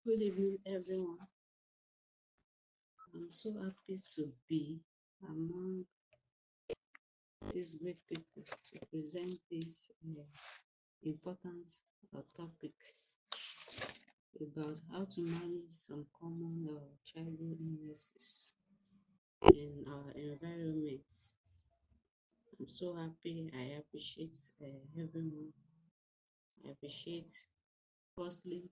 Good evening, everyone. I'm so happy to be among these great people to present this important topic about how to manage some common childhood illnesses in our environment. I'm so happy. I appreciate everyone. I appreciate, firstly,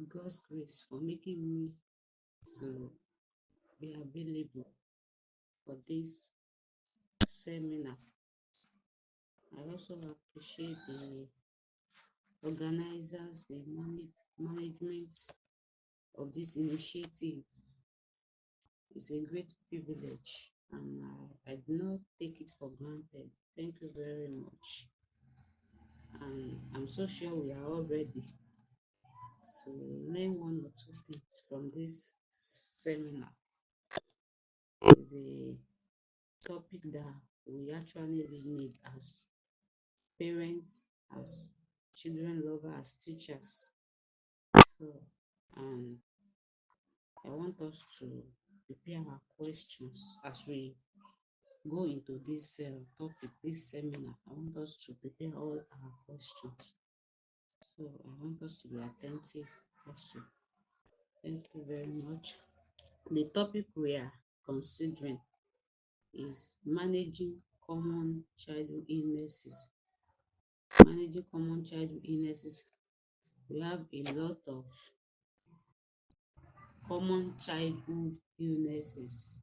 God's grace for making me to be available for this seminar. I also appreciate the organizers, the management of this initiative. It's a great privilege and I do not take it for granted. Thank you very much. And I'm so sure we are all ready to learn one or two things from this seminar. It's a topic that we actually need as parents, as children lovers, as teachers. So, and I want us to prepare our questions as we go into this topic, this seminar. I want us to prepare all our questions. So I want us to be attentive also. Thank you very much. The topic we are considering is managing common childhood illnesses. Managing common childhood illnesses. We have a lot of common childhood illnesses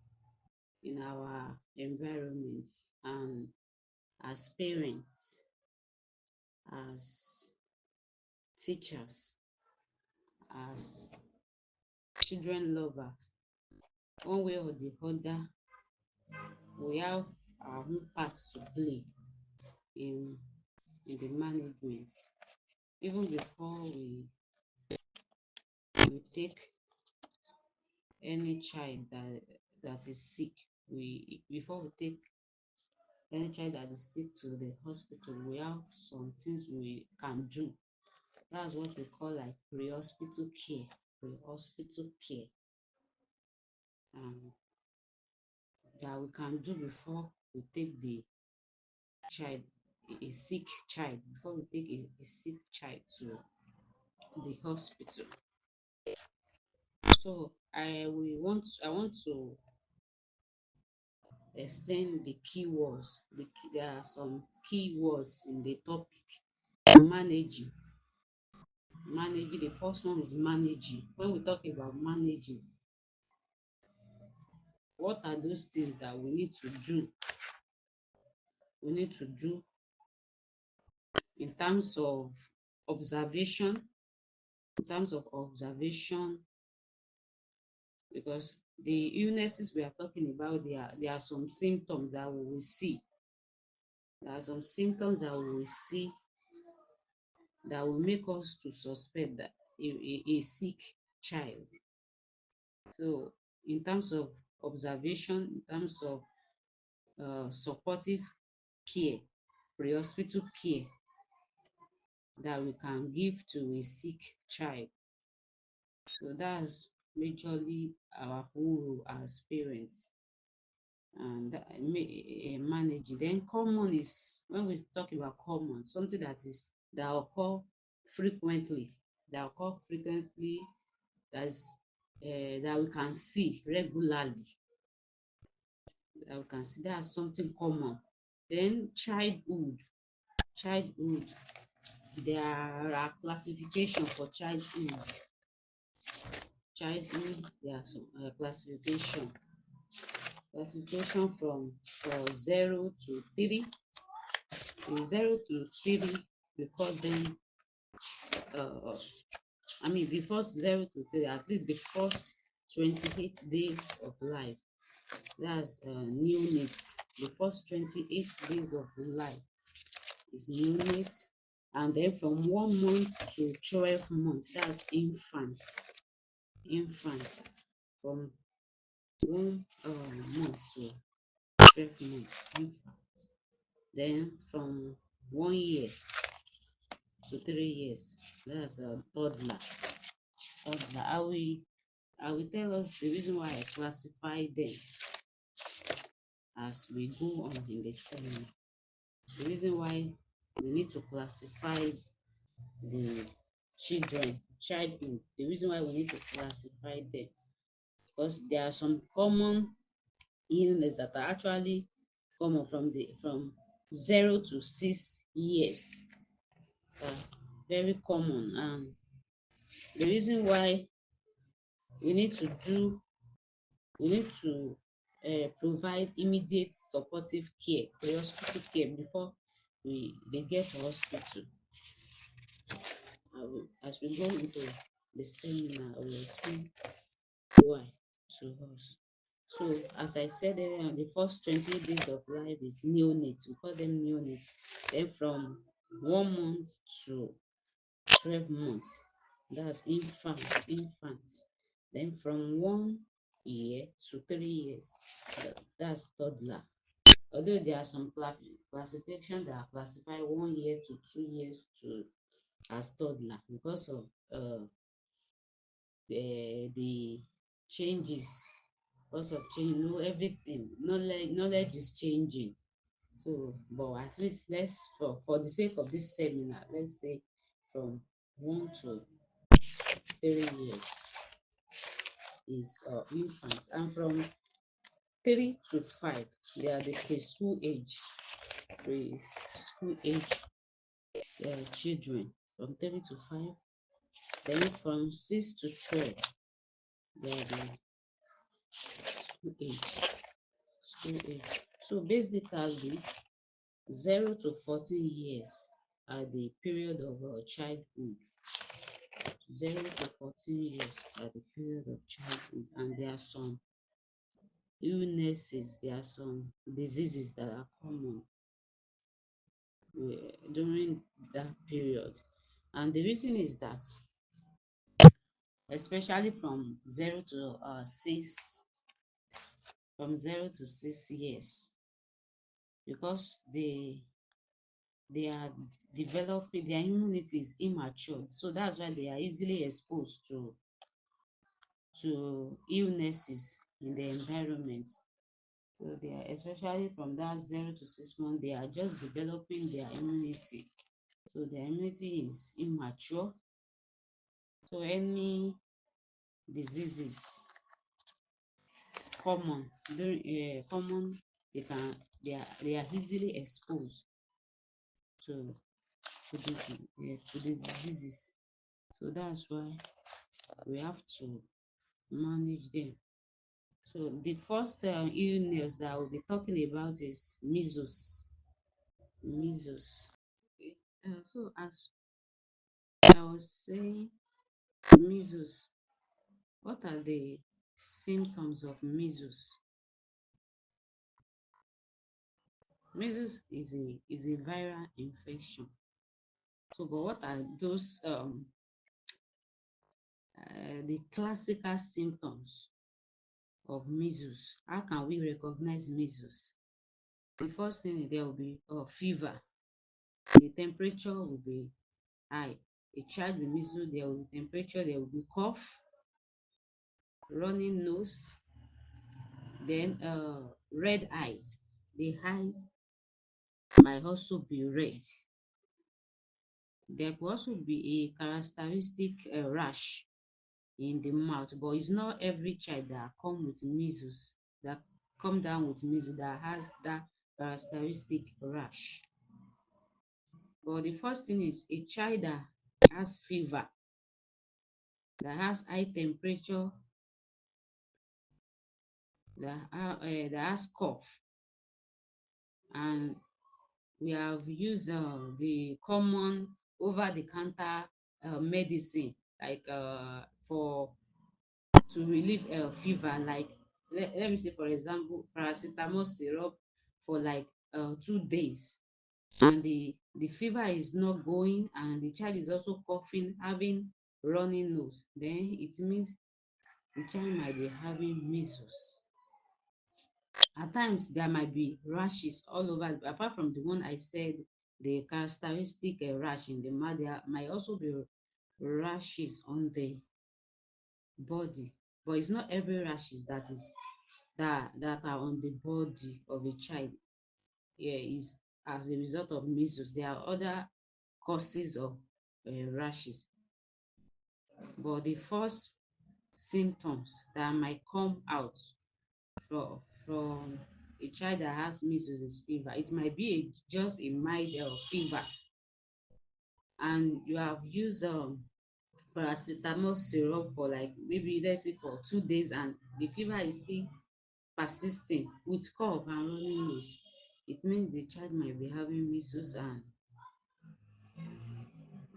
in our environment, and as parents, as teachers, as children lovers, one way or the other, we have our own part to play in the management. Even before we take any child that is sick, we before we take any child that is sick to the hospital, we have some things we can do. That's what we call like pre-hospital care. Pre-hospital care. Um, that we can do before we take the child, a sick child, before we take a sick child to the hospital. So I want to explain the key words. There are some key words in the topic. Managing. Managing. The first one is managing. When we talk about managing, what are those things that we need to do? We need to do in terms of observation, in terms of observation, because the illnesses we are talking about, there are some symptoms that we will see. There are some symptoms that we will see that will make us to suspect that a sick child. So, in terms of observation, in terms of supportive care, pre-hospital care that we can give to a sick child. So that's majorly our whole as parents, and manage it. Then common is when we talk about common, something that occur frequently, that's that we can see regularly, that we can see that's something common. Then childhood, there are classification for childhood. There are some classification from 0 to 3. The 0 to 3, because then uh before 0 to 3, at least the first 28 days of life, that's neonate. The first 28 days of life is neonate, and then from 1 month to 12 months, that's infant. From 1 month to 12 months, infant. Then from 1 year to 3 years, that's a toddler. toddler. I will tell us the reason why I classify them as we go on in the seminar. The reason why we need to classify the childhood, the reason why we need to classify them, because there are some common illness that are actually common from 0 to 6 years, are very common. And the reason why we need to do we need to provide immediate supportive care, the hospital care, before they get to hospital. As we go into the seminar, I will explain why to us. So, as I said earlier, the first 20 days of life is neonates. We call them neonates. Then from 1 month to 12 months, that's infants. Then from 1 year to 3 years, that's toddler. Although there are some classification that are classified 1 year to 2 years to as toddler, because of the changes, because of change, everything, knowledge is changing. So, but at least let's, for the sake of this seminar, let's say from 1 to 3 years is infants, and from 3 to 5 they are the preschool age children. From 3 to 5, then from 6 to 12 they are the school age. So basically, 0 to 14 years are the period of childhood. 0 to 14 years are the period of childhood, and there are some illnesses, there are some diseases that are common during that period. And the reason is that, especially from 0 to 6 years, because they are developing, their immunity is immature, so that's why they are easily exposed to illnesses in the environment. So they are, especially from that 0 to 6 months, they are just developing their immunity. So their immunity is immature. So any diseases common common, they are easily exposed to to the diseases. So that's why we have to manage them. So the first illness that we'll be talking about is measles. Measles. Okay. So as I was saying, measles. What are the symptoms of measles? Measles is a viral infection. So, but what are those the classical symptoms of measles? How can we recognize measles? The first thing, there will be fever. The temperature will be high. A child with measles, there will be temperature, there will be cough, running nose, then red eyes. The eyes might also be red. There could also be a characteristic rash in the mouth, but it's not every child that come down with measles that has that characteristic rash. But the first thing is a child that has fever, that has high temperature, that has cough, and we have used the common over the counter medicine, like for to relieve fever, like let me say, for example, paracetamol syrup for like 2 days, and the fever is not going, and the child is also coughing, having running nose, then it means the child might be having measles. At times there might be rashes all over, apart from the one I said, the characteristic rash in the mouth. There might also be rashes on body, but it's not every rashes that are on the body of a child, yeah, is as a result of measles. There are other causes of rashes, but the first symptoms that might come out from a child that has measles is fever. It might be just a mild fever, and you have used paracetamol syrup for like maybe let's say for 2 days, and the fever is still persisting with cough and running nose. It means the child might be having measles. And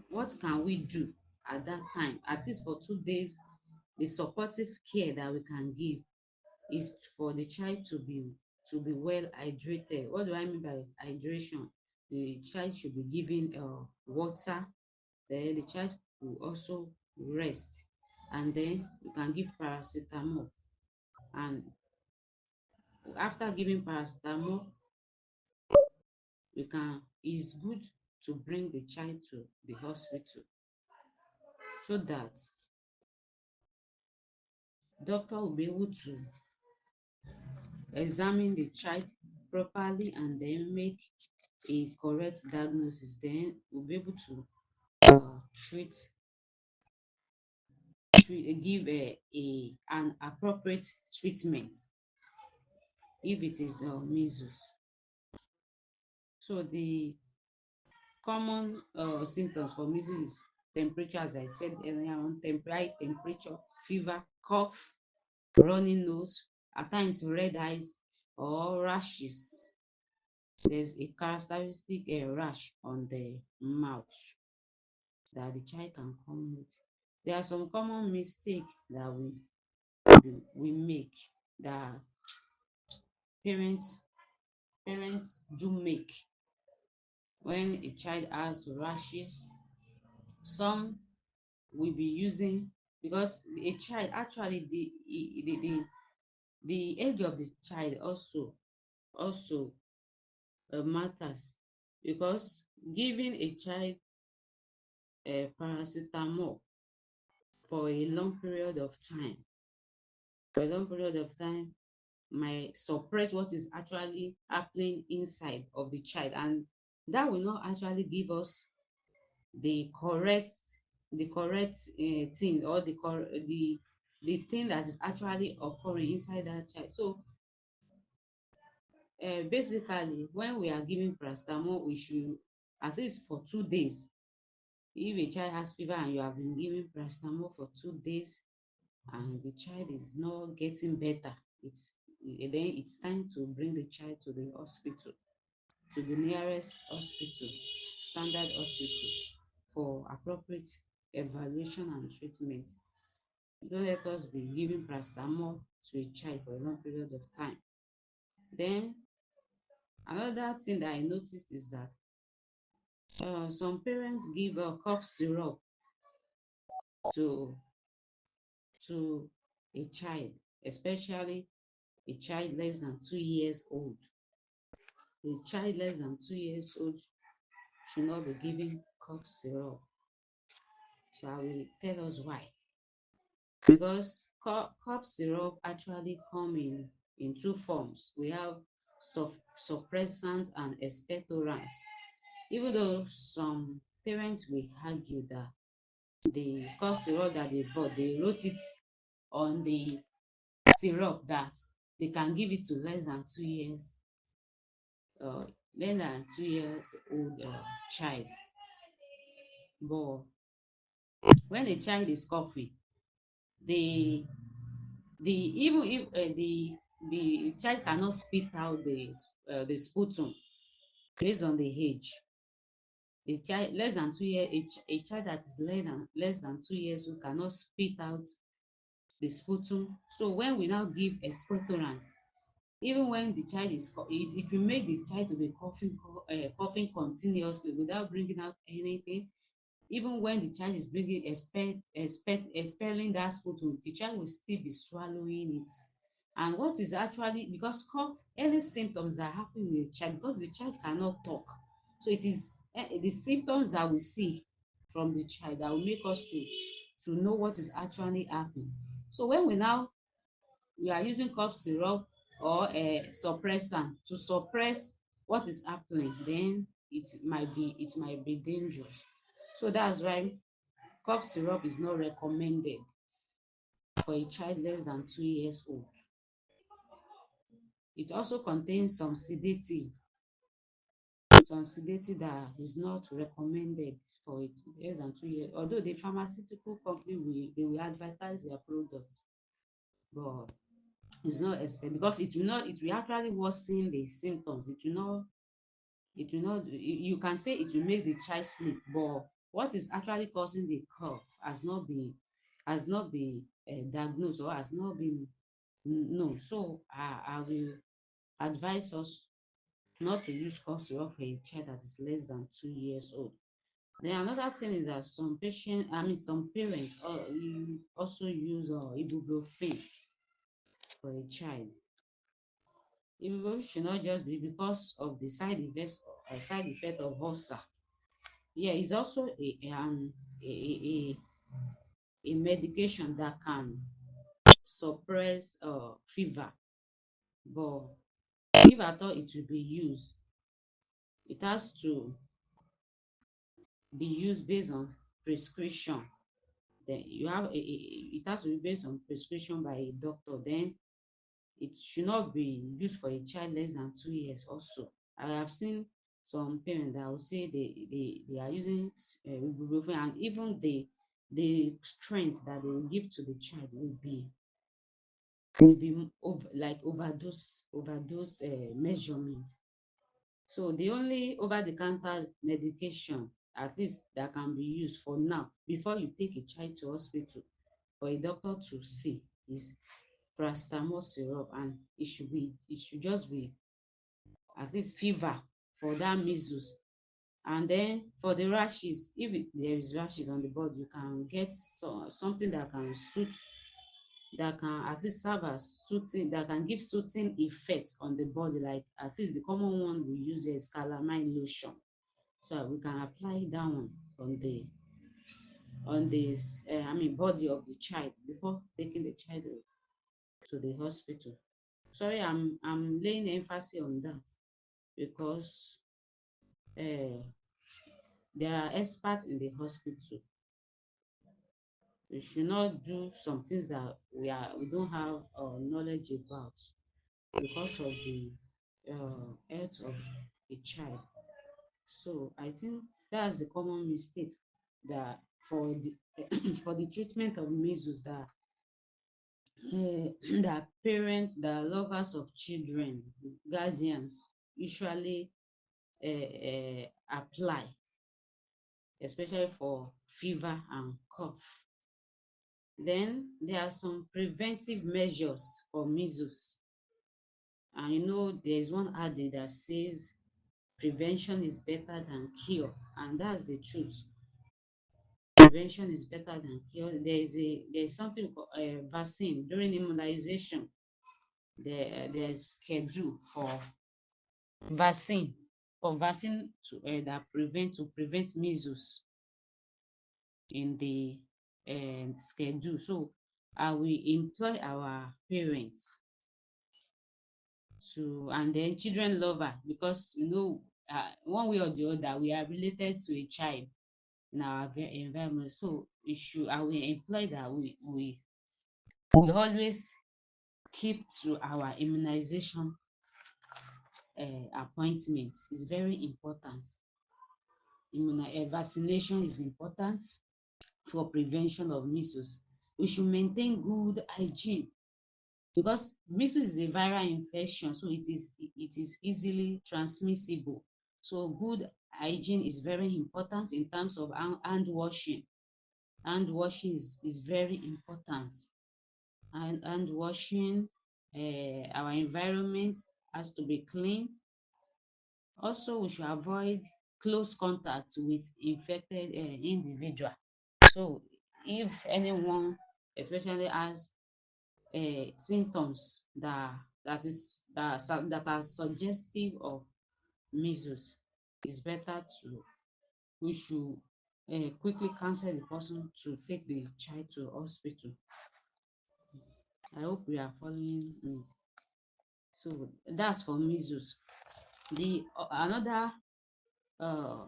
what can we do at that time? At least for 2 days, the supportive care that we can give is for the child to be well hydrated. What do I mean by hydration? The child should be given water. Then the child will also rest, and then you can give paracetamol. And after giving paracetamol, you can it's good to bring the child to the hospital so that doctor will be able to examine the child properly and then make a correct diagnosis. Then we'll be able to treat, give an appropriate treatment if it is measles. So the common symptoms for measles is temperature, as I said earlier on, high temperature, fever, cough, running nose, at times red eyes or rashes. There's a characteristic rash on the mouth that the child can come with. There are some common mistakes that we make, that parents parents do make when a child has rashes. Some will be using, because a child actually the age of the child also matters, because giving a child paracetamol for a long period of time for a long period of time might suppress what is actually happening inside of the child, and that will not actually give us the correct thing, or the thing that is actually occurring inside that child. So basically, when we are giving paracetamol, we should, at least for 2 days, if a child has fever and you have been giving paracetamol for 2 days and the child is not getting better, then it's time to bring the child to the hospital, to the nearest hospital, standard hospital, for appropriate evaluation and treatment. Don't let us be giving paracetamol to a child for a long period of time. Then another thing that I noticed is that some parents give cough syrup to to a child, especially a child less than 2 years old. A child less than 2 years old should not be given cough syrup. Shall we tell us why? Because cough syrup actually come in two forms. We have suppressants and expectorants. Even though some parents will argue that the cough syrup that they bought, they wrote it on the syrup that they can give it to uh, less than 2 years old child. But when a child is coughing, the even if the child cannot spit out the sputum based on the age. The child less than 2 years, a child that is less than 2 years old cannot spit out the sputum. So when we now give expectorants, even when the child is it will make the child to be coughing continuously without bringing out anything. Even when the child is bringing expelling that sputum, the child will still be swallowing it. And what is actually, because cough, any symptoms that happen in a child, because the child cannot talk, so it is the symptoms that we see from the child that will make us to know what is actually happening. So when we are using cough syrup or a suppressant to suppress what is happening, then it might be dangerous. So that's why cough syrup is not recommended for a child less than 2 years old. It also contains some sedative that is not recommended for it less than 2 years. Although the pharmaceutical company will advertise their products, but it's not expected because it will actually worsen the symptoms. You can say it will make the child sleep, but what is actually causing the cough has not been diagnosed or has not been known. So I will advise us not to use cough syrup for a child that is less than 2 years old. Then another thing is that some parents also use ibuprofen for a child. Ibuprofen should not just be because of the side effect of ulcer. Yeah, it's also a medication that can suppress fever, but if at all it will be used, it has to be used based on prescription. Then it has to be based on prescription by a doctor. Then it should not be used for a child less than 2 years also. I have seen some parents that will say they are using ibuprofen, and even the strength that they will give to the child will be like overdose measurements. So the only over the counter medication at least that can be used for now before you take a child to hospital for a doctor to see is paracetamol syrup, and it should just be at least fever for that measles. And then for the rashes, if there is rashes on the body, you can get something that can at least serve as soothing, that can give soothing effect on the body, like at least the common one we use is calamine lotion. So we can apply that one on the body of the child before taking the child to the hospital. Sorry, I'm laying emphasis on that because uh, there are experts in the hospital. We should not do some things that we don't have knowledge about because of the health of a child. So I think that's the common mistake that for the for the treatment of measles that that parents, that lovers of children, guardians usually apply, especially for fever and cough. Then there are some preventive measures for measles. And there's one adage that says prevention is better than cure, and that's the truth. Prevention is better than cure. There's something called vaccine during immunization. There's schedule vaccine vaccine to prevent measles in the schedule. So I will employ our parents to, and then children lover, because one way or the other we are related to a child in our environment. So I will employ that we always keep to our immunization appointments. Is very important. Vaccination is important for prevention of measles. We should maintain good hygiene because measles is a viral infection, so it is easily transmissible. So good hygiene is very important in terms of hand washing. Hand washing is very important. And hand washing, our environment has to be clean. Also, we should avoid close contact with infected individual. So if anyone especially has symptoms that are suggestive of measles, it's better to we should quickly counsel the person to take the child to hospital. I hope you are following me. So that's for measles. The another uh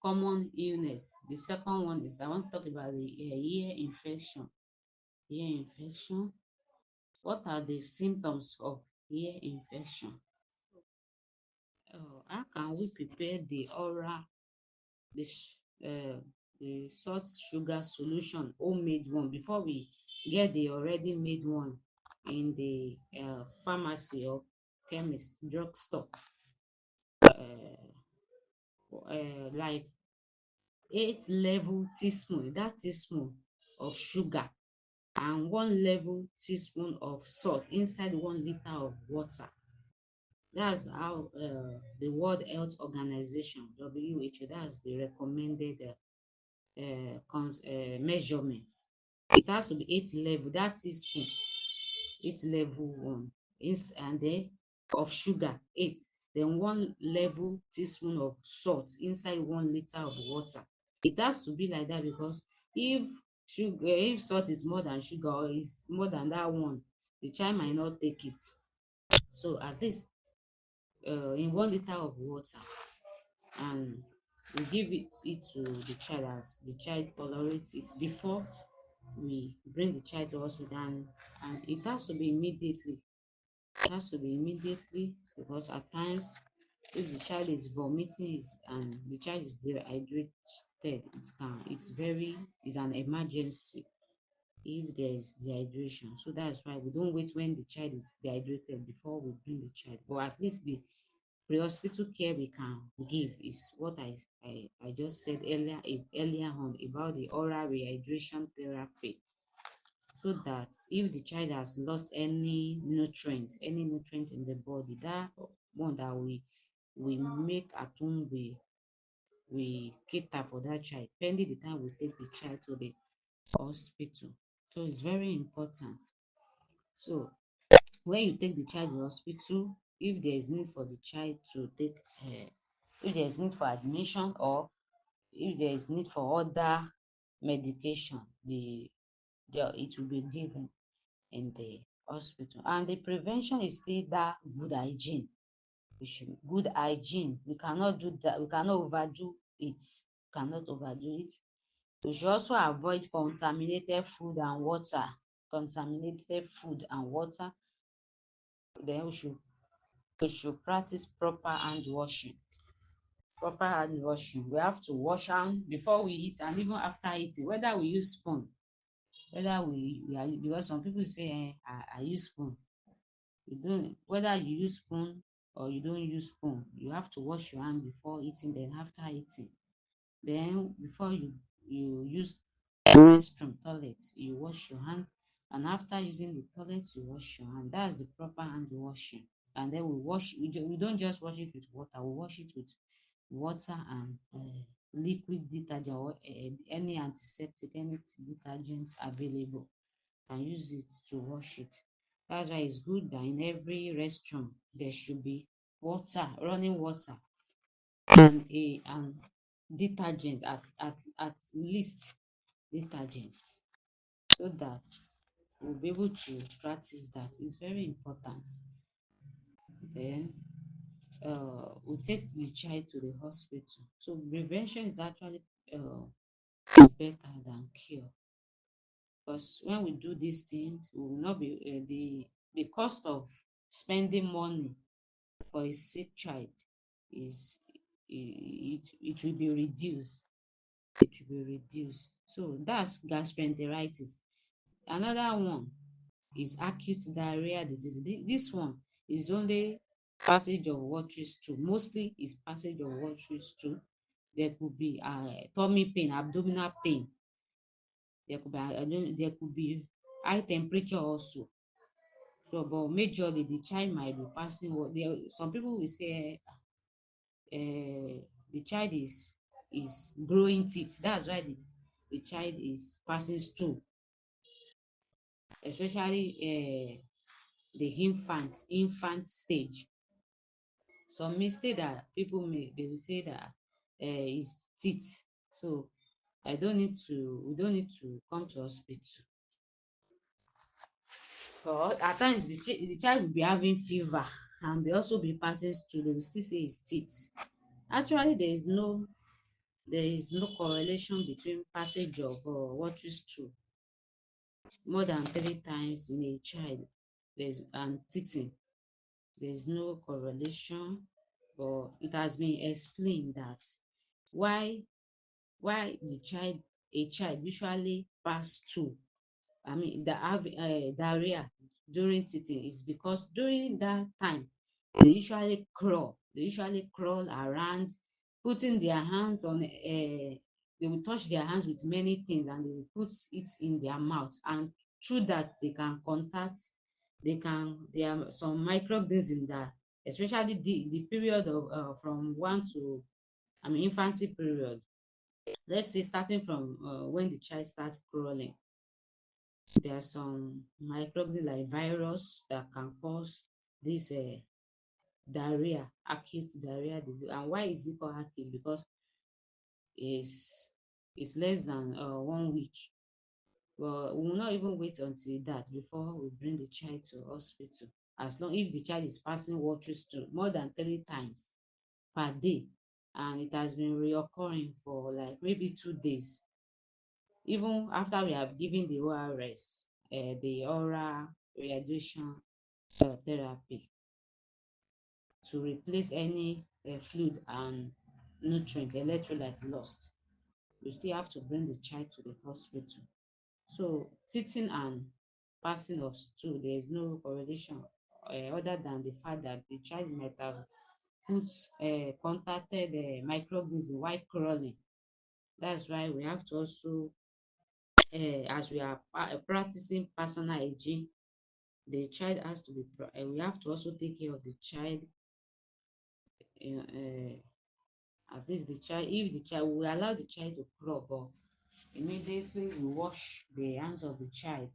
common illness. The second one is I want to talk about the ear infection. Ear infection. What are the symptoms of ear infection? How can we prepare the oral, the the salt sugar solution, homemade one, before we get the already made one in the pharmacy or chemist, drugstore? Like 8 level teaspoon, that teaspoon of sugar, and 1 level teaspoon of salt inside 1 liter of water. That's how the World Health Organization (WHO), that's the recommended measurements. It has to be 8 level. That teaspoon, 8 level one, and then of sugar, eight. Then 1 level teaspoon of salt inside 1 liter of water. It has to be like that because if if salt is more than sugar or is more than that one, the child might not take it. So at least in 1 liter of water, and we give it to the child as the child tolerates it before we bring the child to hospital, and it has to be immediately. It has to be immediately because at times if the child is vomiting and the child is dehydrated, it's an emergency if there is dehydration. So that's why we don't wait when the child is dehydrated before we bring the child. But at least the pre-hospital care we can give is what I just said earlier on about the oral rehydration therapy, so that if the child has lost any nutrient in the body, that one that we make at home, we cater for that child pending the time we take the child to the hospital. So it's very important. So when you take the child to hospital, if there is need for the child to take if there is need for admission, or if there is need for other medication, it will be given in the hospital. And the prevention is still that good hygiene. Good hygiene. We cannot do that. We cannot overdo it. Cannot overdo it. We should also avoid contaminated food and water. Contaminated food and water. Then we should practice proper hand washing. Proper hand washing. We have to wash hand before we eat and even after eating. Whether we use spoon, whether we are, because some people say, I use spoon. You don't, whether you use spoon or you don't use spoon, you have to wash your hand before eating, then after eating. Then before you use restroom, toilet, you wash your hand, and after using the toilet, you wash your hand. That's the proper hand washing. And then we don't just wash it with water, we wash it with water and liquid detergent, or any antiseptic, any detergents available. Can use it to wash it. That's why it's good that in every restroom there should be water, running water, and detergent, at least detergent, so that we'll be able to practice that. It's very important. Then we take the child to the hospital. So prevention is actually is better than cure, because when we do these things, we will not be the cost of spending money for a sick child is it will be reduced. It will be reduced. So that's gastroenteritis. Another one is acute diarrhea disease. This one is only passage of watery stool. Mostly is passage of watery stool. There could be tummy pain, abdominal pain. There could be high temperature also. So, but majorly the child might be passing what there. Some people will say the child is growing teeth. That's why the child is passing stool, especially the infant stage. Some mistake that people make, they will say that is teeth. So we don't need to come to hospital. Or at times the child will be having fever and be also be passing stool, they will still say it's teeth. Actually, there is no correlation between passage of watery stool more than 3 times in a child. There's and teething. There's no correlation, but it has been explained that why the child a child usually pass through, I mean, the have diarrhea during teething is because during that time they usually crawl around, putting their hands on they will touch their hands with many things and they will put it in their mouth, and through that they can contact, there are some microorganisms that, especially the period of from 1 to, I mean, infancy period, let's say starting from when the child starts crawling, there are some microorganisms like virus that can cause this diarrhea, acute diarrhea disease. And why is it called acute? Because it's it's less than 1 week. But we will not even wait until that before we bring the child to hospital. As long if the child is passing water stool more than 3 times per day, and it has been reoccurring for like maybe 2 days, even after we have given the ORS, the oral rehydration therapy, to replace any fluid and nutrient, electrolyte lost, you still have to bring the child to the hospital. So teething and passing of stool, there is no correlation other than the fact that the child might have put contacted microorganism while crawling. That's why we have to also, as we are practicing personal hygiene, the child has to be we have to also take care of the child. At least the child, if the child, we allow the child to crawl, but immediately we wash the hands of the child,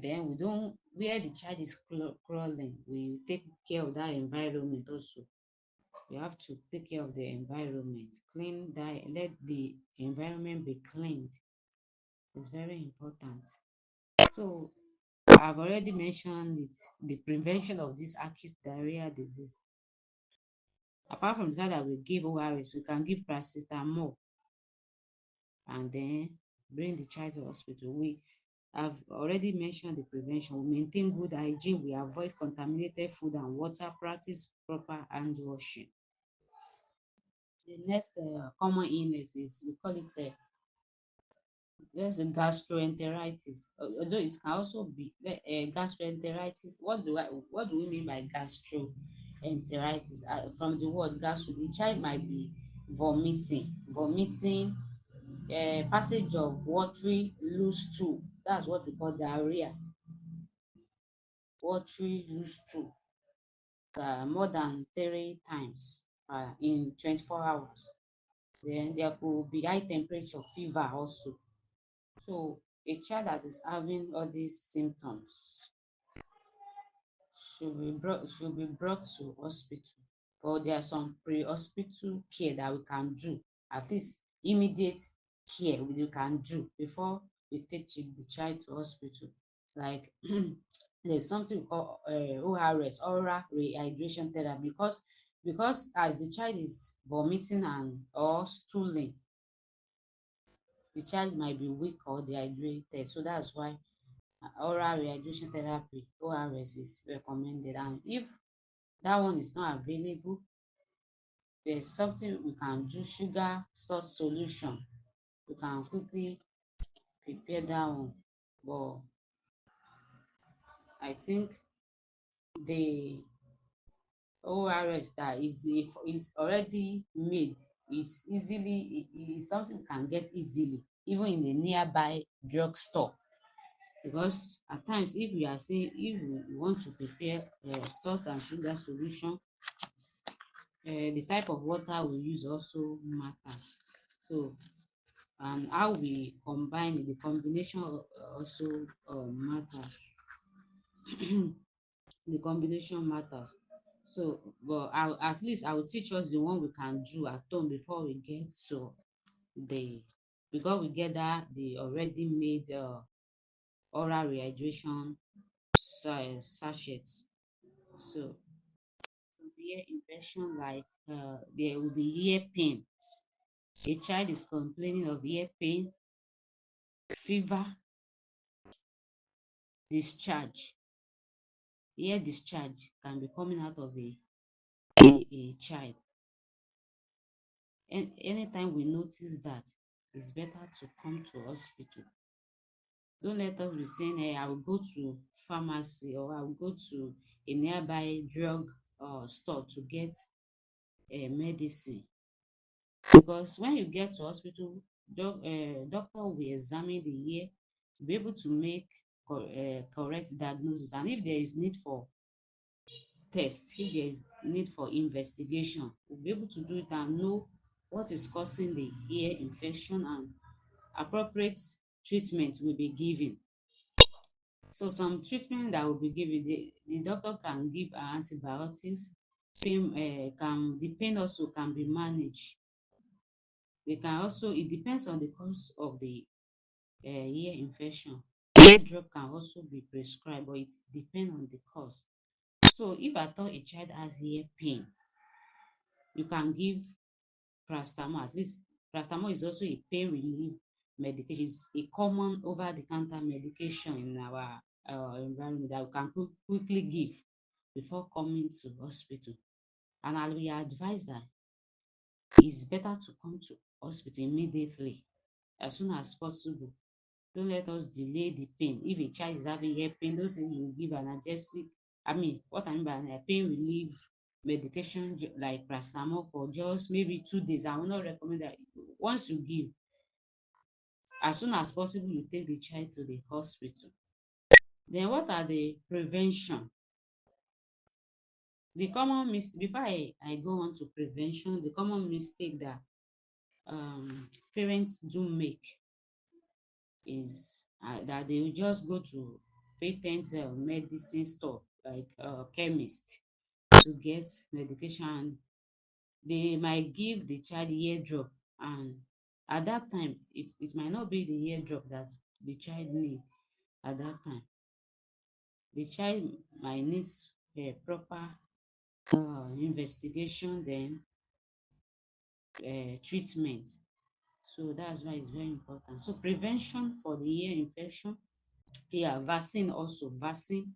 then we don't, where the child is crawling, we take care of that environment also. We have to take care of the environment, clean that, let the environment be cleaned. It's very important. So I've already mentioned it, the prevention of this acute diarrhea disease. Apart from the fact that we give ORS, we can give paracetamol and then bring the child to hospital. We have already mentioned the prevention. We maintain good hygiene, we avoid contaminated food and water, practice proper hand washing. The next common illness is, we call it there's a gastroenteritis. Although it can also be gastroenteritis. What do we mean by gastroenteritis? From the word gastro, the child might be vomiting, passage of watery loose stool. That's what we call diarrhea, watery loose stool, more than 3 times in 24 hours. Then there could be high temperature, fever also. So a child that is having all these symptoms should be brought to hospital. But there are some pre-hospital care that we can do, at least immediate care we can do before we take the child to hospital. Like there's something we call ORS, oral rehydration therapy, because as the child is vomiting and or stooling, the child might be weak or dehydrated. So that's why oral rehydration therapy, ORS, is recommended. And if that one is not available, there's something we can do, sugar salt solution. We can quickly prepare that one. But I think the ORS that is already made is something we can get easily, even in a nearby drugstore. Because at times, if we want to prepare salt and sugar solution, the type of water we use also matters. So, and how we combine it, the combination also matters. The combination matters. So, but at least I will teach us the one we can do at home before we get to the because we get that the already made oral rehydration sachets. So severe infection like there will be ear pain. A child is complaining of ear pain, fever, discharge. Ear discharge can be coming out of a child. And anytime we notice that, it's better to come to hospital. Don't let us be saying, hey, I will go to pharmacy or I will go to a nearby drug store to get medicine. Because when you get to hospital, doctor will examine the ear to be able to make correct diagnosis. And if there is need for test, if there is need for investigation, we'll be able to do it and know what is causing the ear infection, and appropriate treatment will be given. So some treatment that will be given, the doctor can give antibiotics. Pain the pain also can be managed. They can also, it depends on the cause of the ear infection. Ear drop can also be prescribed, but it depends on the cause. So if at all a child has ear pain, you can give paracetamol. At least paracetamol is also a pain relief medication. It's a common over the counter medication in our environment that we can quickly give before coming to hospital. And I will advise that it's better to come to hospital immediately, as soon as possible. Don't let us delay the pain. If a child is having ear pain, don't say you give analgesic. I mean, what I mean by pain relief medication like paracetamol for just maybe 2 days. I will not recommend that. Once you give, as soon as possible, you take the child to the hospital. Then what are the prevention? The common mistake, before I go on to prevention, the common mistake that parents do make is that they will just go to patent medicine store like chemist to get medication, and they might give the child eardrop, and at that time it might not be the eardrop that the child need. At that time the child might need proper investigation, then treatment. So that's why it's very important. So prevention for the ear infection. Yeah, vaccine also. Vaccine,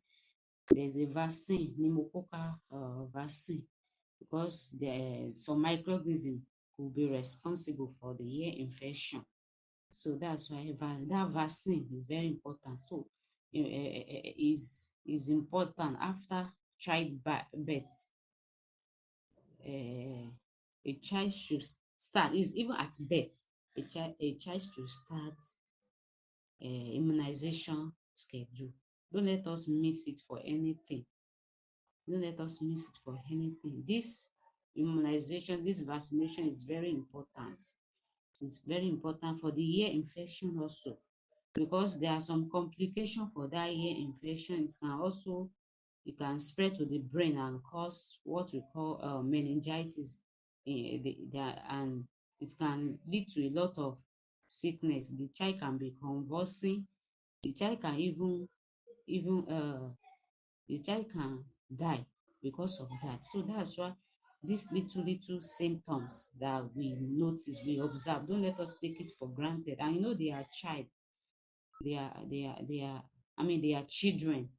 there's a vaccine, pneumococcal vaccine, because some microorganism could be responsible for the ear infection. So that's why that vaccine is very important. So is important after birth. A child should start, is even at birth, a child should start immunization schedule. Don't let us miss it for anything. Don't let us miss it for anything. This immunization, this vaccination is very important. It's very important for the ear infection also, because there are some complications for that ear infection. It can spread to the brain and cause what we call meningitis. And it can lead to a lot of sickness. The child can be convulsing. The child can even the child can die because of that. So that's why these little symptoms that we notice, we observe, don't let us take it for granted. And they are child, they are I mean they are children,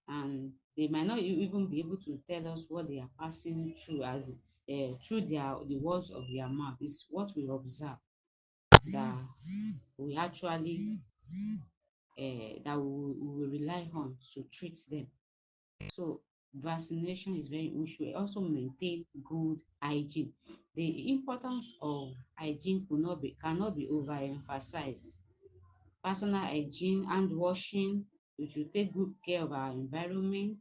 and they might not even be able to tell us what they are passing through as through the words of their mouth. Is what we observe that we actually that we will rely on to treat them. So vaccination is very, we should also maintain good hygiene. The importance of hygiene cannot be overemphasized. Personal hygiene, hand washing, we should take good care of our environment,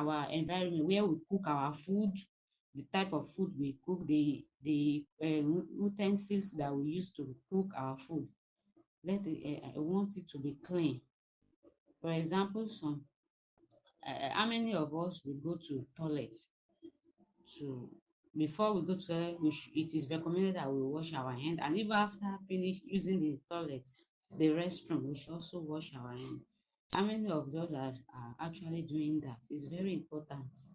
our environment where we cook our food, the type of food we cook, the utensils that we use to cook our food. I want it to be clean. For example, how many of us will go to toilet to before we go to toilet, it is recommended that we wash our hand, and even after finish using the toilet, the restroom, we should also wash our hand. How many of those are actually doing that? It's very important.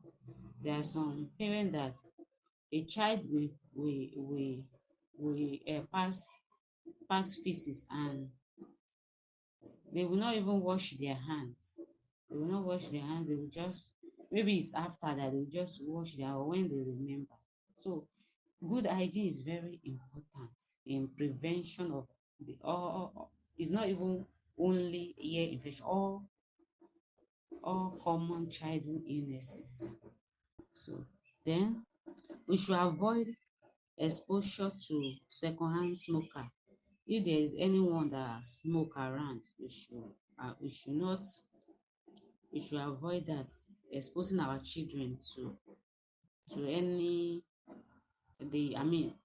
There are some parents that a child will pass feces, and they will not even wash their hands. They will not wash their hands. They will just, maybe it's after that they will just wash their, or when they remember. So good hygiene is very important in prevention of the it's not even only ear infection, all common childhood illnesses. So then we should avoid exposure to secondhand smoker. If there is anyone that smoke around, we should not we should avoid that, exposing our children to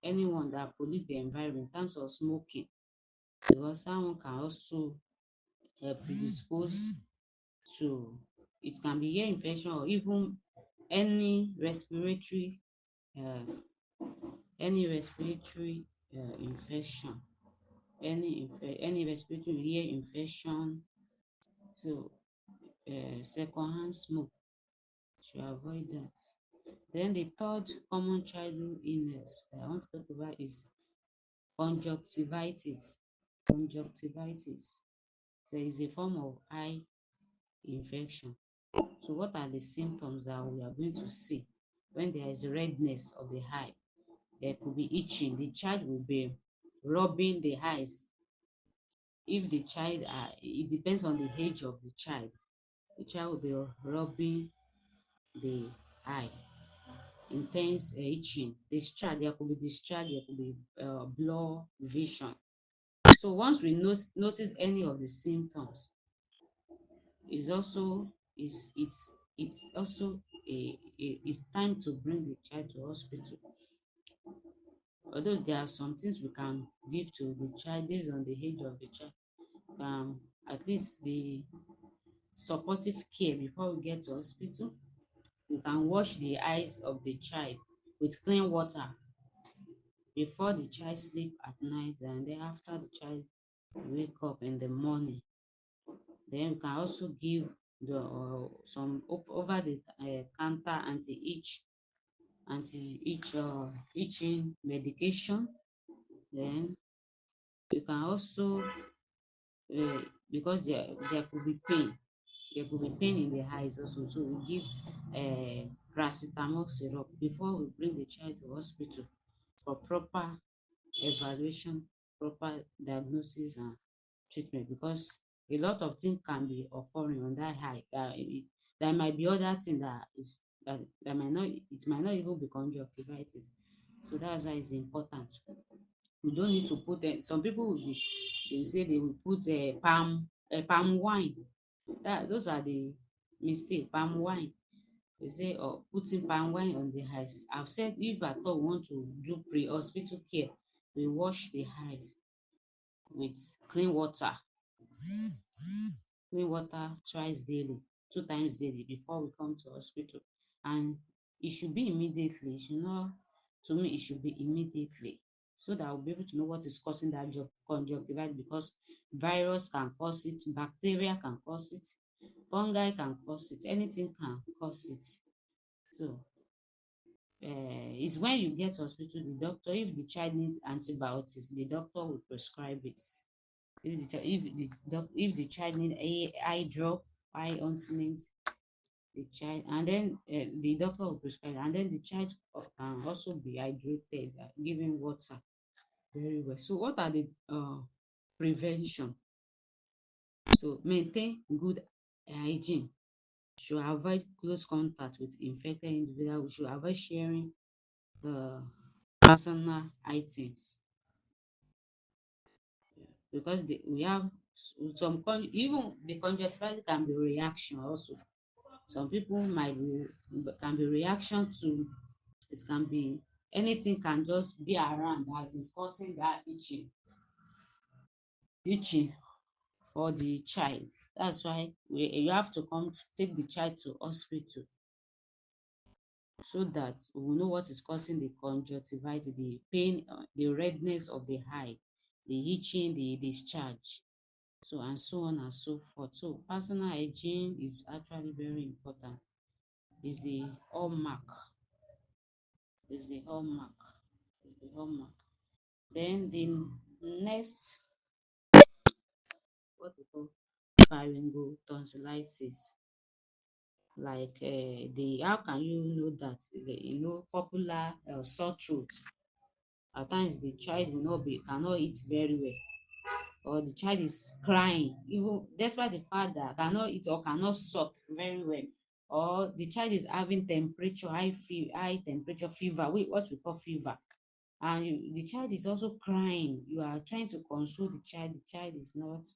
anyone that pollute the environment in terms of smoking, because someone can also predispose to, it can be ear infection or even any respiratory uh, respiratory infection, any respiratory ear infection. So secondhand smoke, should avoid that. Then the third common childhood illness that I want to talk about is conjunctivitis. Conjunctivitis. So it's a form of eye infection. So what are the symptoms that we are going to see when there is redness of the eye? There could be itching. The child will be rubbing the eyes. If the child, it depends on the age of the child. The child will be rubbing the eye. Intense itching, discharge, there could be discharge, there could be blur vision. So once we notice any of the symptoms, is also is it's also it's time to bring the child to hospital. Although there are some things we can give to the child based on the age of the child, can at least the supportive care before we get to hospital. We can wash the eyes of the child with clean water before the child sleep at night, and then after the child wake up in the morning. Then we can also give the some over the counter anti-itch itching medication. Then you can also because there could be pain, there could be pain in the eyes also, so we give paracetamol syrup before we bring the child to hospital for proper evaluation, proper diagnosis and treatment, because a lot of things can be occurring on that eye. There might be other thing that might not, it might not even be conjunctivitis. So that's why it's important. We don't need to put some people they will say they will put palm wine. Those are the mistake. Palm wine. They say, or putting palm wine on the eyes. I've said if at all we want to do pre-hospital care, we wash the eyes with clean water, clean water twice daily, 2 times daily before we come to hospital. And it should be immediately. It should not, to me, it should be immediately, so that we'll be able to know what is causing that conjunctivitis, because virus can cause it, bacteria can cause it, fungi can cause it, anything can cause it. So it's when you get to hospital, the doctor, if the child need antibiotics, the doctor will prescribe it. If the child need a eye drop, eye ointment, the child, and then the doctor will prescribe, and then the child can also be hydrated, giving water very well. So what are the prevention? So maintain good hygiene. Should avoid close contact with infected individual. We should avoid sharing uh, personal items, because we have even the conjunctivitis can be reaction also. Some people might be, can be reaction to, it can be anything, can just be around that is causing that itching for the child. That's why you have to come to take the child to hospital so that we will know what is causing the conjunctivitis, the pain, the redness of the eye, the itching, the discharge, so and so on and so forth. So personal hygiene is actually very important. Is the hallmark. Is the hallmark. Is the hallmark. Then the next, what we call pharyngotonsillitis. Like the how can you know that popular sore throat. At times the child will not be cannot eat very well, or the child is crying even despite the fact that cannot eat or cannot suck very well, or the child is having temperature, high temperature, fever, what we call fever, and the child is also crying. You are trying to console the child is not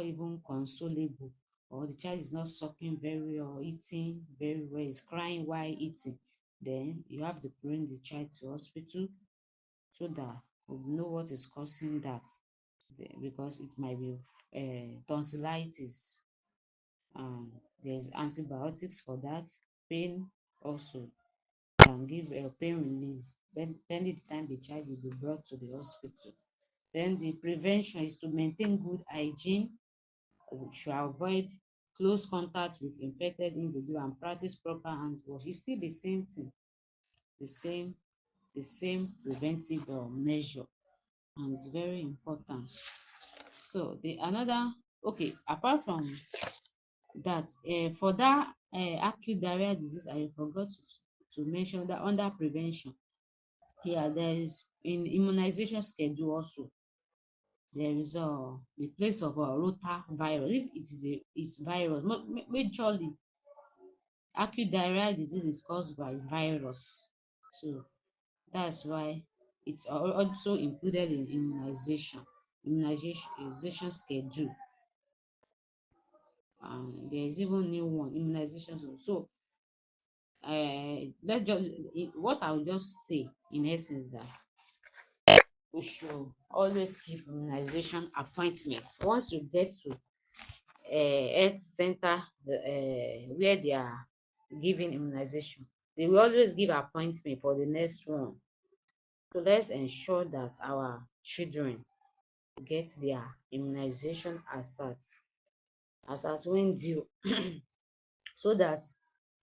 even consolable, or the child is not sucking very well or eating very well, is crying while eating, then you have to bring the child to hospital so that we know what is causing that. Because it might be tonsillitis, and there's antibiotics for that. Pain also can give pain relief when pending the time the child will be brought to the hospital. Then the prevention is to maintain good hygiene. We should avoid close contact with infected individual and practice proper hand wash. It's still the same thing, the same the same preventive measure, and it's very important. So the another, okay, apart from that, for that acute diarrhea disease, I forgot to mention that under prevention, yeah, there is in immunization schedule also. There is the place of rotavirus. If it is a it's virus, majorly acute diarrhea disease is caused by virus. So that's why it's also included in immunization schedule. And there is even new one immunization zone. So let's just what I will just say in essence that we should always keep immunization appointments. Once you get to health center, where they are giving immunization, they will always give appointment for the next one. So let's ensure that our children get their immunization as at when due, so that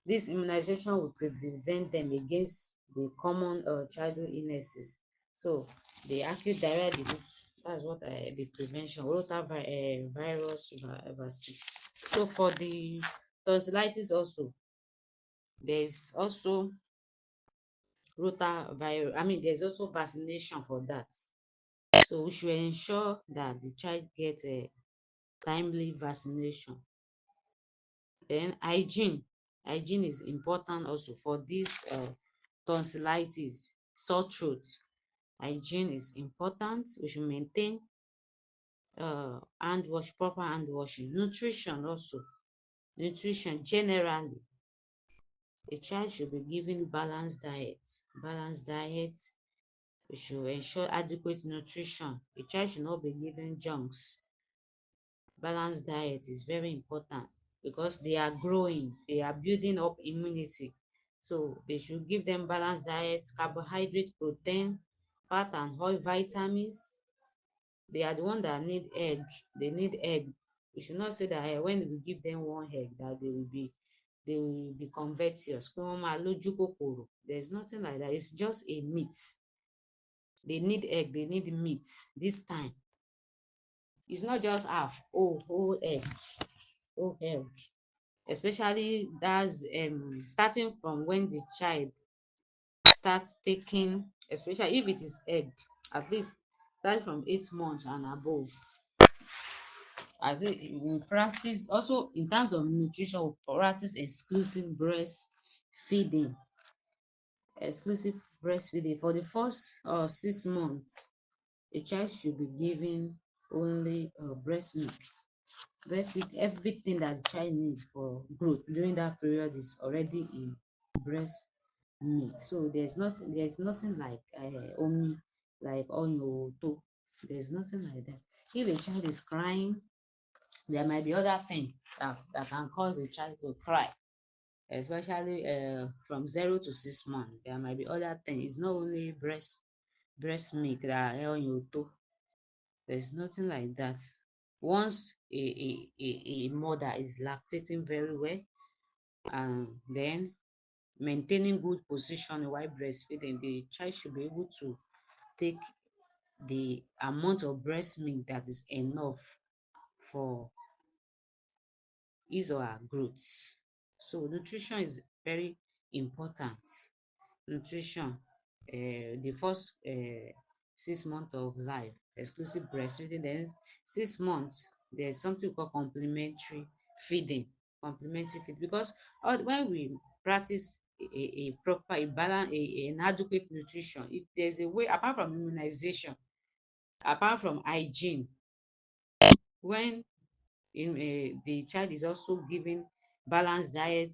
this immunization will prevent them against the common childhood illnesses. So the acute diarrhea disease, that's what the prevention, rotavirus vaccine. So for the tonsillitis also, there's also rotavirus. I mean, there's also vaccination for that. So we should ensure that the child gets a timely vaccination. Then hygiene is important also for this tonsillitis, sore throat. Hygiene is important. We should maintain proper hand washing. Nutrition also. Nutrition generally, a child should be given balanced diet. Balanced diet. We should ensure adequate nutrition. A child should not be given junks. Balanced diet is very important because they are growing, they are building up immunity. So they should give them balanced diet, carbohydrate, protein, fat and oil, vitamins. They are the one that need egg. They need egg. We should not say that when we give them one egg that they will be covetous. Pé wọ́n máa lójú kòkòrò. There's nothing like that. It's just a meat. They need egg, they need meat this time. It's not just half, whole egg, whole egg. Especially that's starting from when the child starts taking, especially if it is egg, at least starting from 8 months and above. I think we practice also in terms of nutrition, we practice exclusive breastfeeding for the first 6 months. A child should be given only breast milk. Breast milk, everything that the child needs for growth during that period is already in breast milk. So there's nothing like omi, like onyoto. There's nothing like that. If a child is crying, there might be other thing that can cause a child to cry. especially from 0 to 6 months. There might be other things. It's not only breast milk that on you to. There's nothing like that. Once a mother is lactating very well, and then maintaining good position while breastfeeding, the child should be able to take the amount of breast milk that is enough for his or her growth. So nutrition is very important. Nutrition, the first 6 months of life, exclusive breastfeeding. Then 6 months, there's something called complementary feeding. Complementary feed because when we practice a proper, a balance, an adequate nutrition, there's a way apart from immunization, apart from hygiene, when the child is also given balanced diet,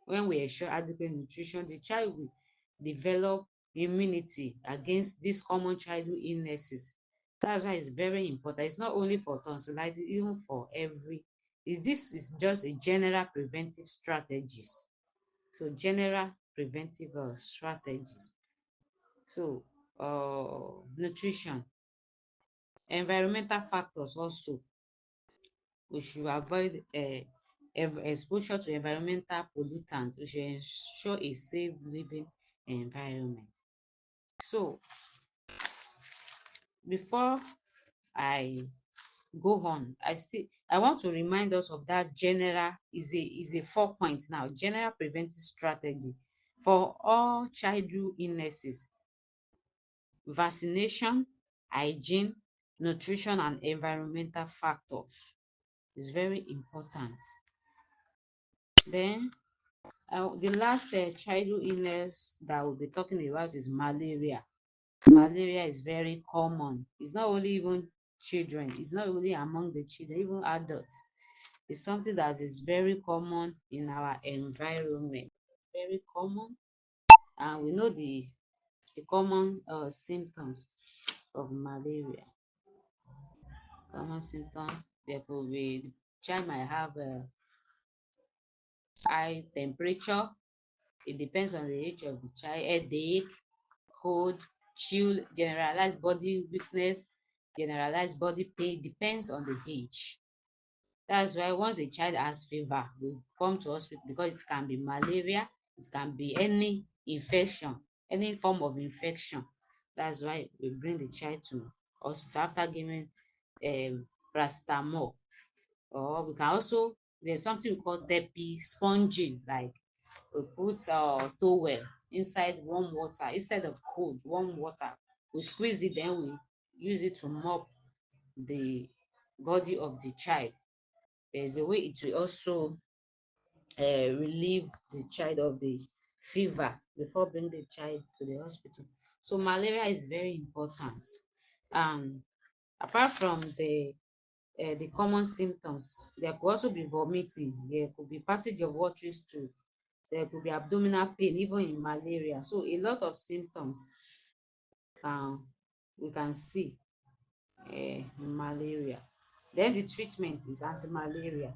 when we ensure adequate nutrition, the child will develop immunity against these common childhood illnesses. That's why it's very important. It's not only for tonsillitis, even for every is this is just a general preventive strategies. So general preventive strategies. So nutrition, environmental factors also. We should avoid exposure to environmental pollutants. We should ensure a safe living environment. So before I go on, I want to remind us of that general is a 4 point now. General preventive strategy for all childhood illnesses: vaccination, hygiene, nutrition, and environmental factors. Is very important. Then the last childhood illness that we'll be talking about is malaria. Malaria is very common. It's not only even children, it's not only among the children, even adults. It's something that is very common in our environment. Very common. And we know the common symptoms of malaria. Common symptoms, there could be the child might have a high temperature. It depends on the age of the child. Headache, cold, chill, generalized body weakness, generalized body pain, depends on the age. That's why once a child has fever, we come to hospital because it can be malaria, it can be any infection, any form of infection. That's why we bring the child to hospital after giving paracetamol. Or we can also, there's something we call tepi sponging, like we put towel inside warm water instead of cold, warm water. We squeeze it, then we use it to mop the body of the child. There's a way it will also relieve the child of the fever before bringing the child to the hospital. So malaria is very important. And apart from the common symptoms, there could also be vomiting, there could be passage of watery stool, there could be abdominal pain even in malaria. So a lot of symptoms can we can see in malaria. Then the treatment is anti-malaria,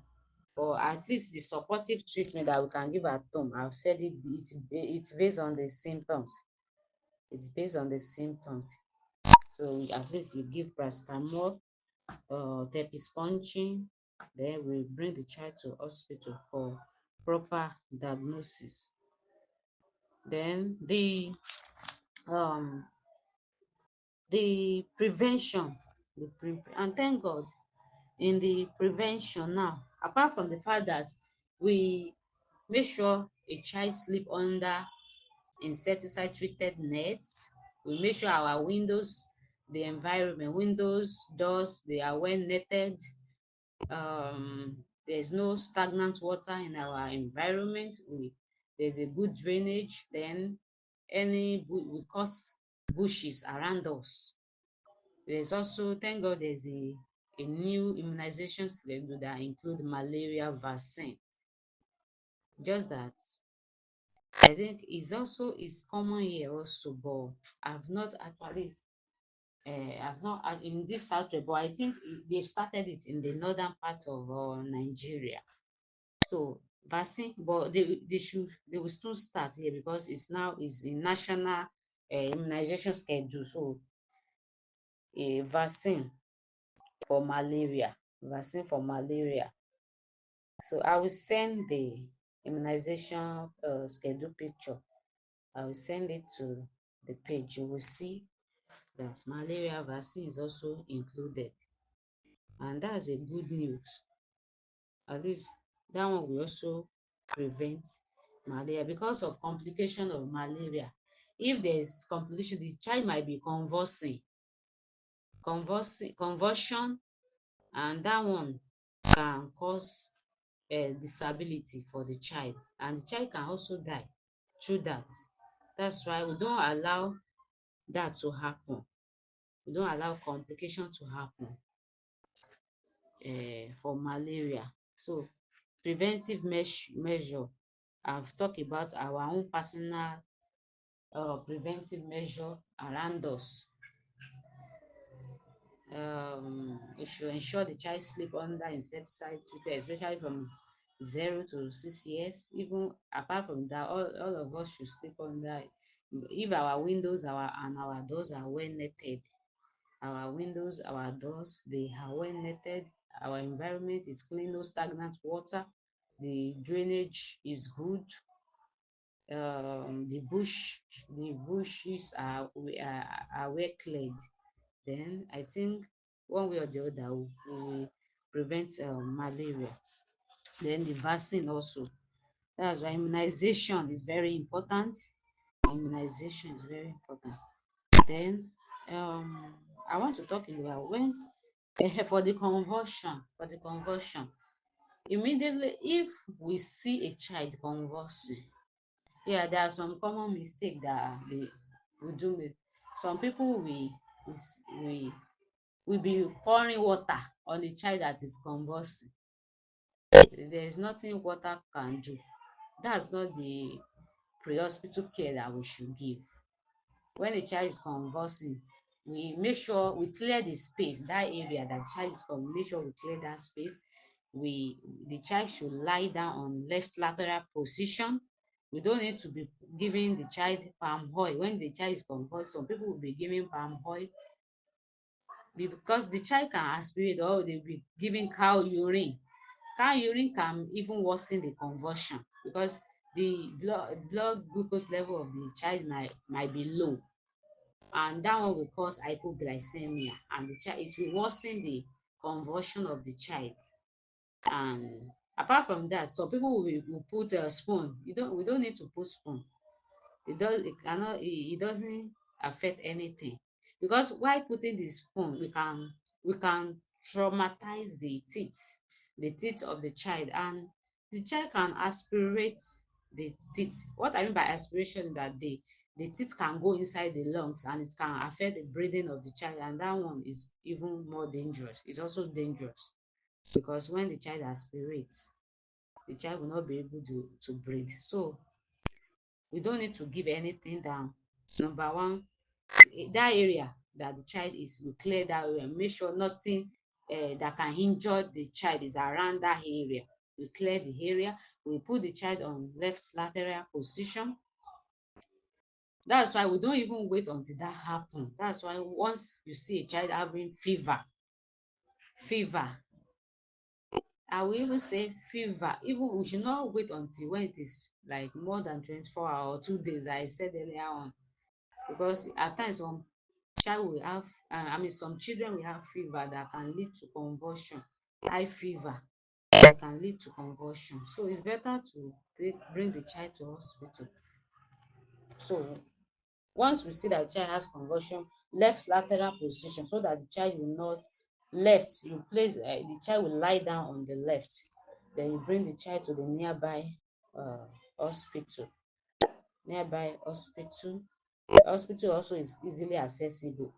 or at least the supportive treatment that we can give at home. I've said it's based on the symptoms. It's based on the symptoms. So at least we give paracetamol, tepispongin, then we bring the child to hospital for proper diagnosis. Then um the prevention, and thank God, in the prevention now, apart from the fact that we make sure a child sleep under insecticide treated nets, we make sure our windows, the environment, windows, doors, they are well netted. There's no stagnant water in our environment. There's a good drainage. Then we cut bushes around us. There's also, thank God, there's a new immunization schedule that include malaria vaccine. Just that I think it's common here also, but I've not actually I've not in this southwest, but I think they've started it in the northern part of Nigeria. So vaccine, but they will still start here because it's now is a national immunization schedule. So a vaccine for malaria. So I will send the immunization schedule picture. I will send it to the page. You will see that malaria vaccine is also included, and that's a good news. At least that one will also prevent malaria because of complication of malaria. If there is complication, the child might be convulsion, and that one can cause disability for the child, and the child can also die through that. That's why we don't allow that to happen. We don't allow complication to happen for malaria. So preventive measure, I've talked about our own personal preventive measure around us. We should ensure the child sleep under insecticide treated, especially from 0 to 6 years. Even apart from that, all of us should sleep under. If our windows and our doors are well netted, our windows, our doors, they are well netted. Our environment is clean, no stagnant water. The drainage is good. The bushes are well cleared. Then I think one way or the other we will prevent malaria. Then the vaccine also. That's why immunization is very important. Immunization is very important. Then um, I want to talk about when for the conversion. Immediately, if we see a child conversing, yeah, there are some common mistake that they we do make. Some people we s- we be pouring water on the child that is conversing. There is nothing water can do. That's not the pre-hospital care that we should give. When a child is conversing, we make sure we clear the space, that area that child is conversing, make sure we clear that space. We The child should lie down on left lateral position. We don't need to be giving the child palm oil when the child is conversing. Some people will be giving palm oil because the child can aspirate, or they'll be giving cow urine. Cow urine can even worsen the conversion because the blood glucose level of the child might be low, and that one will cause hypoglycemia, and the child, it will worsen the conversion of the child. And apart from that, some people will put a spoon. We don't need to put spoon. It doesn't affect anything, because while putting the spoon, we can traumatize the teeth of the child, and the child can aspirate the teeth. What I mean by aspiration is that the teeth can go inside the lungs, and it can affect the breathing of the child, and that one is even more dangerous. It's also dangerous because when the child aspirates, the child will not be able to breathe. So we don't need to give anything down. Number one, that area that the child is, we clear that area, make sure nothing that can injure the child is around that area. We clear the area, we put the child on left lateral position. That's why we don't even wait until that happen. That's why once you see a child having fever, I will even say fever, even we should not wait until when it is like more than 24 hours or 2 days, I said earlier on, because at times some child will have some children will have fever that can lead to convulsion, high fever that can lead to convulsion. So it's better to bring the child to hospital. So once we see that the child has convulsion, left lateral position, so that the child will not left you place the child will lie down on the left. Then you bring the child to the uh, hospital hospital. Hospital also is easily accessible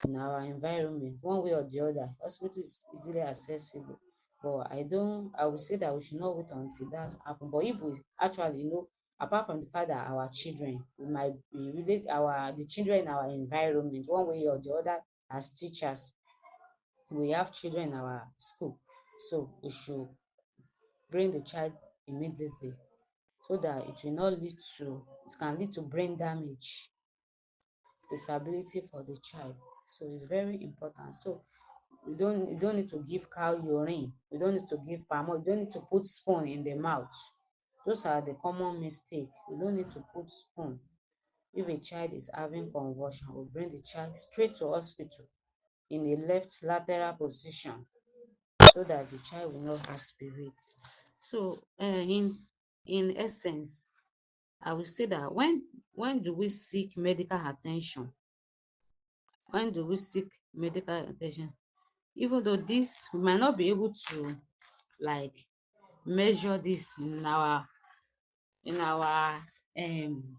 in our environment. One way or the other, hospital is easily accessible. But I would say that we should not wait until that happen. But if we actually, apart from the fact that our children, we might be really the children in our environment, one way or the other, as teachers, we have children in our school. So we should bring the child immediately, so that it will not lead to, it can lead to brain damage, disability for the child. So it's very important. So you don't need to give cow urine, you don't need to give palm oil, you don't need to put spoon in the mouth. Those are the common mistake. You don't need to put spoon. If a child is having convulsion, we bring the child straight to hospital in a left lateral position, so that the child will not aspirate. So in essence, I will say that when do we seek medical attention? When do we seek medical attention? Even though this, we might not be able to like measure this in our um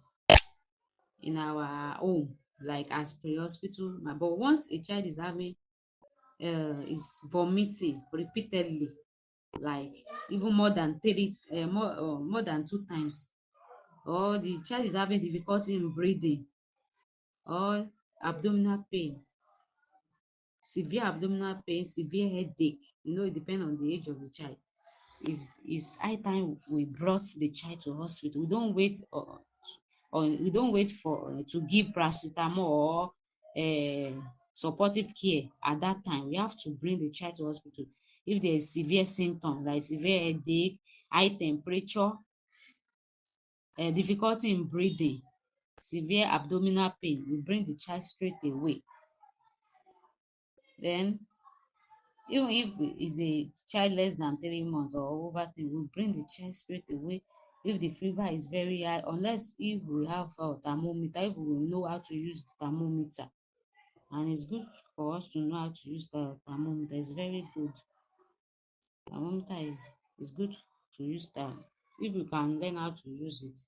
in our home, like as per hospital. But once a child is having is vomiting repeatedly, like even more than more than two times, or the child is having difficulty in breathing, or abdominal pain, severe abdominal pain, severe headache, it depends on the age of the child. Is high time we brought the child to hospital. We don't wait for to give paracetamol or supportive care. At that time we have to bring the child to hospital. If there is severe symptoms like severe headache, high temperature, difficulty in breathing, severe abdominal pain, we bring the child straight away. Then even if is a child less than 3 months or over three, we bring the child straight away. If the fever is very high, unless if we have a thermometer, if we know how to use the thermometer, and it's good for us to know how to use the thermometer. It's very good. Thermometer is good to use that. If you can learn how to use it,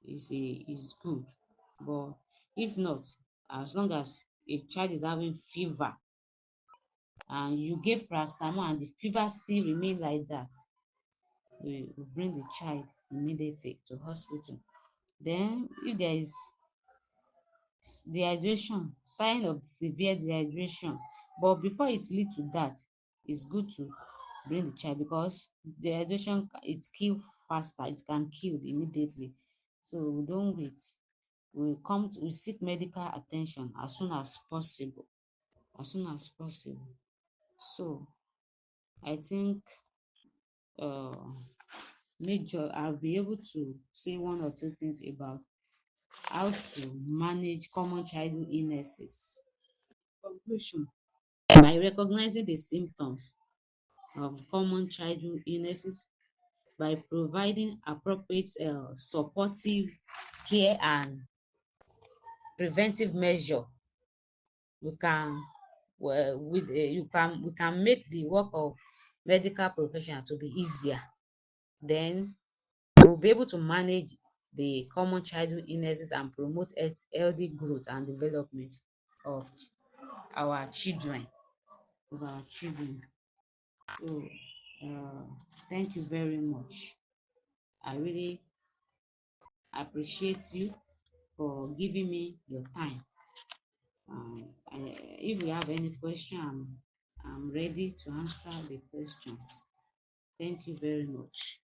is good. But if not, as long as a child is having fever and you give paracetamol and the fever still remain like that, we bring the child immediately to hospital. Then if there is dehydration, sign of severe dehydration, but before it lead to that, it's good to bring the child, because dehydration it kill faster, it can kill immediately. So we don't wait, we seek medical attention as soon as possible, as soon as possible. So I think uh major I'll be able to say one or two things about how to manage common childhood illnesses. Conclusion: by recognizing the symptoms of common childhood illnesses, by providing appropriate supportive care and preventive measure, we can we can make the work of medical professional to be easier. Then we'll be able to manage the common childhood illnesses and promote healthy growth and development of our children of our children. So uh, thank you very much. I really appreciate you for giving me your time. If you have any question, I'm ready to answer the questions. Thank you very much.